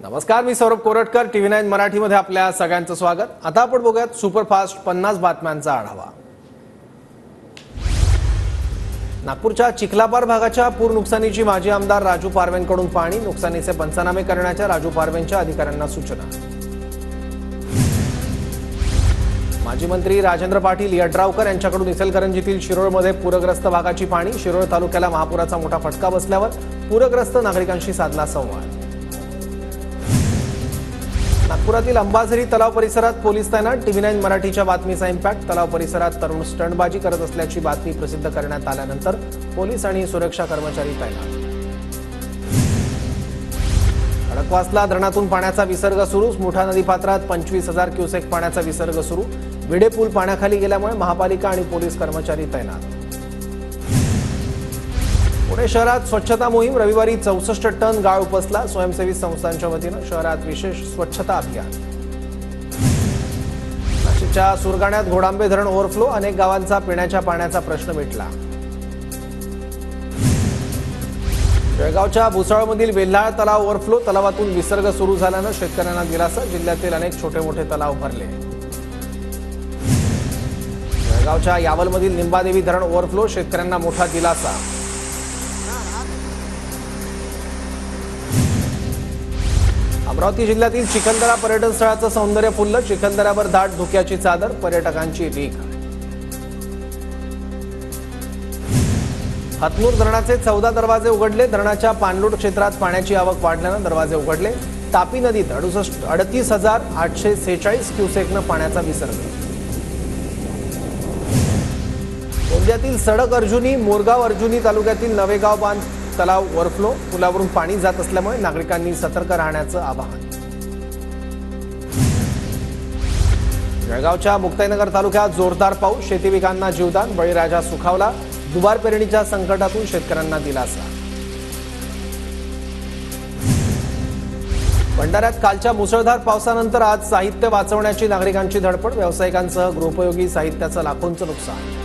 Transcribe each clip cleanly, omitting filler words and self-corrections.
नमस्कार, मी सौरभ कोरटकर. TV9 मराठीमध्ये आपल्या सगळ्यांचं स्वागत. आता आपण बघूयात सुपरफास्ट 50 बातम्यांचा आढावा. नागपूरच्या चिखलापार भागाच्या पूर नुकसानीची माजी आमदार राजू पारवेंकडून पाहणी. नुकसानीचे पंचनामे करण्याच्या राजू पारवेंच्या अधिकाऱ्यांना सूचना. माजी मंत्री राजेंद्र पाटील यड्रावकर यांच्याकडून इचलकरंजीतील शिरोळमध्ये पूरग्रस्त भागाची पाहणी. शिरोळ तालुक्याला महापुराचा मोठा फटका बसल्यावर पूरग्रस्त नागरिकांशी साधला संवाद. नागपुरातील अंबाझरी तलाव परिसरात पोलीस तैनात. TV9 मराठीच्या बातमीचा इम्पॅक्ट. तलाव परिसरात तरुण स्टंटबाजी करत असल्याची बातमी प्रसिद्ध करण्यात आल्यानंतर पोलीस आणि सुरक्षा कर्मचारी तैनात. खडकवासला धरणातून पाण्याचा विसर्ग सुरू. मुठा नदीपात्रात 25,000 क्युसेक पाण्याचा विसर्ग सुरू. विडे पूल पाण्याखाली गेल्यामुळे महापालिका आणि पोलीस कर्मचारी तैनात. पुणे शहरात स्वच्छता मोहीम. रविवारी 64 टन गाळ उपसला. स्वयंसेवी संस्थांच्या वतीनं शहरात विशेष स्वच्छता अभियान. नाशिकच्या सुरगाण्यात घोडांबे धरण ओव्हरफ्लो. अनेक गावांचा पिण्याच्या पाण्याचा प्रश्न मिटला. जळगावच्या भुसावळमधील वेल्हाळ तलाव ओव्हरफ्लो. तलावातून विसर्ग सुरू झाल्यानं शेतकऱ्यांना दिलासा. जिल्ह्यातील अनेक छोटे मोठे तलाव भरले. जळगावच्या यावलमधील निंबादेवी धरण ओव्हरफ्लो. शेतकऱ्यांना मोठा दिलासा. अमरावती जिल्ह्यातील चिखलदरा पर्यटन स्थळाचं सौंदर्य फुललं. चिखलदऱ्यावर दाट धुक्याची चादर. पर्यटकांची रीघ. हतनूर धरणाचे 14 दरवाजे उघडले. धरणाच्या पाणलोट क्षेत्रात पाण्याची आवक वाढल्यानं दरवाजे उघडले. तापी नदीत 38,846 क्युसेकनं पाण्याचा विसर्ग. गोंदियातील सडक अर्जुनी मोरगाव अर्जुनी तालुक्यातील नवेगाव बांध तलाव ओव्हरफ्लो. पुलावरून पाणी जात असल्यामुळे नागरिकांनी सतर्क राहण्याचं आवाहन. जळगावच्या मुक्ताईनगर तालुक्यात जोरदार पाऊस. शेती पिकांना जीवदान. बळीराजा सुखावला. दुबार पेरणीच्या संकटातून शेतकऱ्यांना दिलासा. भंडाऱ्यात कालच्या मुसळधार पावसानंतर आज साहित्य वाचवण्याची नागरिकांची धडपड. व्यावसायिकांसह गृहोपयोगी साहित्याचं लाखोंचं नुकसान.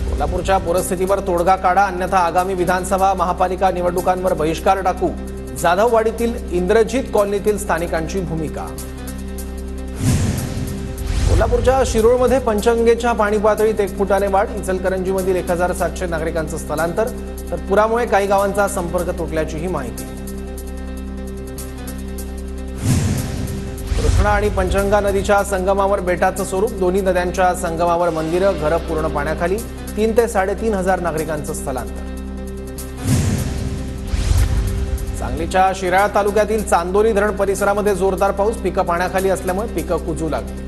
कोल्हापूरच्या पूरस्थितीवर तोडगा काढा, अन्यथा आगामी विधानसभा महापालिका निवडणुकांवर बहिष्कार टाकू. जाधववाडीतील इंद्रजित कॉलनीतील स्थानिकांची भूमिका. कोल्हापूरच्या शिरोळमध्ये पंचगंगेच्या पाणी पातळीत 1 फुटाने वाढ. इचलकरंजीमधील 1,700 नागरिकांचं स्थलांतर. तर पुरामुळे काही गावांचा संपर्क तुटल्याचीही माहिती. कृष्णा आणि पंचगंगा नदीच्या संगमावर बेटाचं स्वरूप. दोन्ही नद्यांच्या संगमावर मंदिरं, घरं पूर्ण पाण्याखाली. 3 ते 3,500 नागरिकांचं स्थलांतर. सांगलीच्या शिराळा तालुक्यातील चांदोली धरण परिसरामध्ये जोरदार पाऊस. पिकं पाण्याखाली असल्यामुळे पिकं कुजू लागली.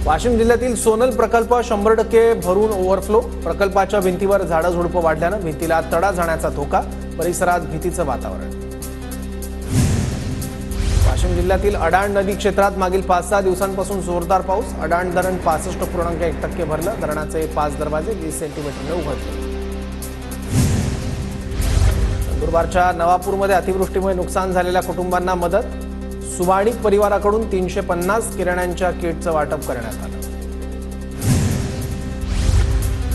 वाशिम जिल्ह्यातील सोनल प्रकल्प 100% भरून ओव्हरफ्लो. प्रकल्पाच्या भिंतीवर झाडं-झुडपं वाढल्यानं भिंतीला तडा जाण्याचा धोका. परिसरात भीतीचं वातावरण. वाशिम जिल्ह्यातील अडाण नदी क्षेत्रात मागील 5-6 दिवसांपासून जोरदार पाऊस. अडाण धरण 65.1% भरलं. धरणाचे 5 दरवाजे 20 सेंटीमीटरने उघडले. नंदुरबारच्या नवापूरमध्ये अतिवृष्टीमुळे नुकसान झालेल्या कुटुंबांना मदत. सुमाणिक परिवाराकडून 350 किराण्यांच्या किटचं वाटप करण्यात आलं.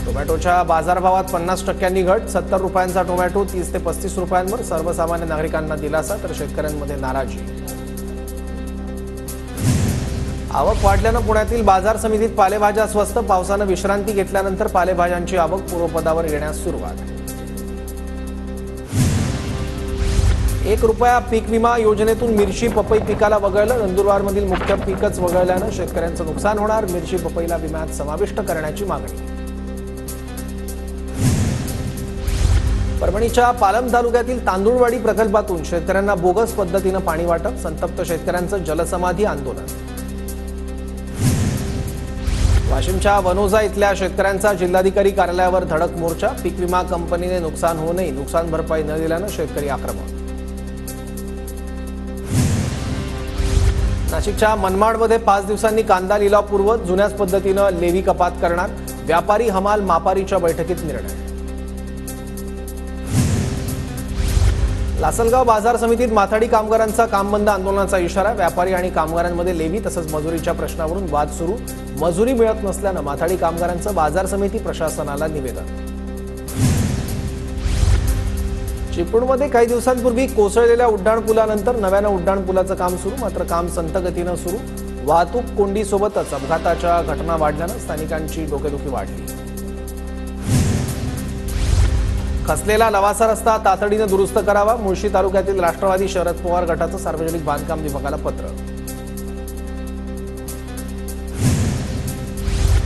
टोमॅटोच्या बाजारभावात 50% घट. 70 रुपयांचा टोमॅटो 30 ते 35 रुपयांवर. सर्वसामान्य नागरिकांना दिलासा तर शेतकऱ्यांमध्ये नाराजी. आवक वाढल्यानं पुण्यातील बाजार समितीत पालेभाज्या स्वस्त. पावसानं विश्रांती घेतल्यानंतर पालेभाज्यांची आवक पूर्वपदावर येण्यास सुरुवात. 1 रुपया पीक विमा योजनेतून मिरची पपई पिकाला वगळलं. नंदुरबारमधील मुख्य पीकच वगळल्यानं शेतकऱ्यांचं नुकसान होणार. मिरची पपईला विम्यात समाविष्ट करण्याची मागणी. परभणीच्या पालम तालुक्यातील तांदूळवाडी प्रकल्पातून शेतकऱ्यांना बोगस पद्धतीनं पाणी वाटप. संतप्त शेतकऱ्यांचं जलसमाधी आंदोलन. वाशिमच्या वनोजा इथल्या शेतकऱ्यांचा जिल्हाधिकारी कार्यालयावर धडक मोर्चा. पीक विमा कंपनीने नुकसान होऊ नये, नुकसान भरपाई न दिल्यानं शेतकरी आक्रमक. नाशिकच्या मनमाडमध्ये 5 दिवसांनी कांदा लिलाव पूर्व. जुन्याच पद्धतीनं लेवी कपात करणार. व्यापारी हमाल मापारीच्या बैठकीत निर्णय. लासलगाव बाजार समितीत माथाडी कामगारांचा काम बंद आंदोलनाचा इशारा. व्यापारी आणि कामगारांमध्ये लेवी तसंच मजुरीच्या प्रश्नावरून वाद सुरू. मजुरी मिळत नसल्यानं माथाडी कामगारांचं बाजार समिती प्रशासनाला निवेदन. चिपळूणमध्ये काही दिवसांपूर्वी कोसळलेल्या उड्डाणपुलानंतर नव्यानं उड्डाणपुलाचं काम सुरू, मात्र काम संथ गतीनं सुरू. वाहतूक कोंडीसोबतच अपघाताच्या घटना वाढल्यानं स्थानिकांची डोकेदुखी वाढली. खचलेला लवासा रस्ता तातडीनं दुरुस्त करावा, मुळशी तालुक्यातील राष्ट्रवादी शरद पवार गटाचं सार्वजनिक बांधकाम विभागाला पत्र.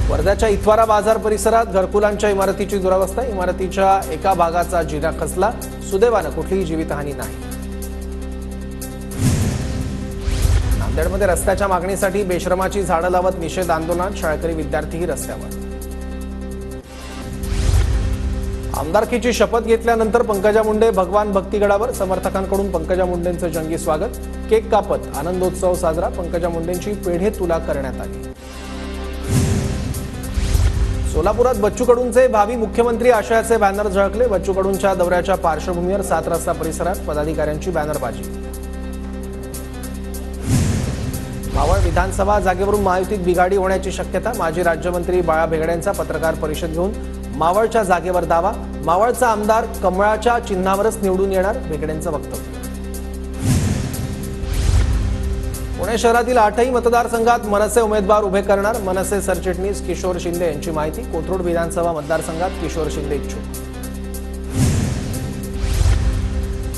वर्ध्याच्या इतवारा बाजार परिसरात घरकुलांच्या इमारतीची दुरावस्था, इमारतीच्या एका भागाचा जिना खचला, सुदैवानं कुठलीही जीवितहानी नाही. नांदेडमध्ये रस्त्याच्या मागणीसाठी बेशरमाची झाडं लावत निषेध आंदोलन, शाळकरी विद्यार्थीही रस्त्यावर. आमदारकीची शपथ घेतल्यानंतर पंकजा मुंडे भगवान भक्तिगडावर, समर्थकांकडून पंकजा मुंडेंचं जंगी स्वागत, केक कापत आनंदोत्सव साजरा. पंकजा मुंडेंची पेढे तुला करण्यात आली. सोलापुरात बच्चू कडूंचे भावी मुख्यमंत्री आशयाचे बॅनर झळकले. बच्चू कडूंच्या दौऱ्याच्या पार्श्वभूमीवर 7 रस्ता परिसरात पदाधिकाऱ्यांची बॅनरबाजी. मावळ विधानसभा जागेवरून महायुतीत बिघाडी होण्याची शक्यता, माजी राज्यमंत्री बाळा भेगड्यांचा पत्रकार परिषद घेऊन मावळच्या जागेवर दावा. मावळचा आमदार कमळाच्या चिन्हावरच निवडून येणार, भेगड्यांचं वक्तव्य. पुणे शहरातील 8ही मतदारसंघात मनसे उमेदवार उभे करणार, मनसे सरचिटणीस किशोर शिंदे यांची माहिती. कोथरूड विधानसभा मतदारसंघात किशोर शिंदे इच्छुक.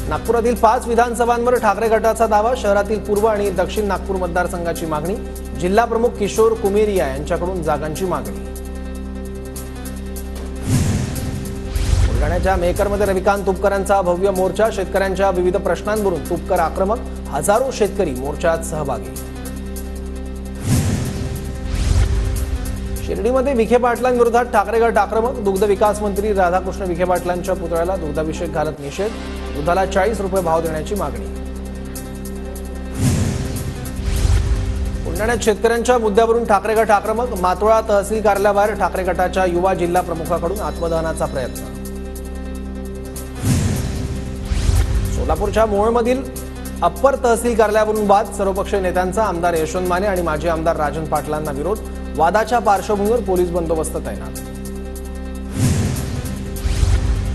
नागपुरातील 5 विधानसभांवर ठाकरे गटाचा दावा, शहरातील पूर्व आणि दक्षिण नागपूर मतदारसंघाची मागणी. जिल्हा प्रमुख किशोर कुमेरिया यांच्याकडून जागांची मागणी. बुलढाण्याच्या मेहकरमध्ये रविकांत तुपकरांचा भव्य मोर्चा, शेतकऱ्यांच्या विविध प्रश्नांवरून तुपकर आक्रमक, हजारो शेतकरी मोर्चात सहभागी. शिर्डीमध्ये विखे पाटलांविरोधात ठाकरे गट आक्रमक, दुग्ध विकास मंत्री राधाकृष्ण विखे पाटलांच्या पुतळ्याला दुग्धाभिषेक घालत निषेध, दुधाला 40 रुपये भाव देण्याची मागणी. बुलढाण्यात शेतकऱ्यांच्या मुद्द्यावरून ठाकरे गट आक्रमक, मातोळा तहसील कार्यालयाबाहेर ठाकरे गटाच्या युवा जिल्हा प्रमुखाकडून आत्मदहनाचा प्रयत्न. सोलापूरच्या मोहोळमधील अप्पर तहसील कार्यालयावरून वाद, सर्वपक्षीय नेत्यांचा, आमदार यशवंत माने आणि माजी आमदार राजन पाटलांना विरोध. वादाच्या पार्श्वभूमीवर पोलीस बंदोबस्त तैनात.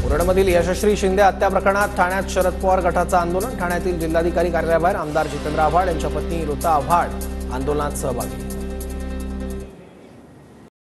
उरणमधील यशश्री शिंदे हत्या प्रकरणात ठाण्यात शरद पवार गटाचं आंदोलन, ठाण्यातील जिल्हाधिकारी कार्यालयाबाहेर आमदार जितेंद्र आव्हाड यांच्या पत्नी ऋता आव्हाड आंदोलनात सहभागी.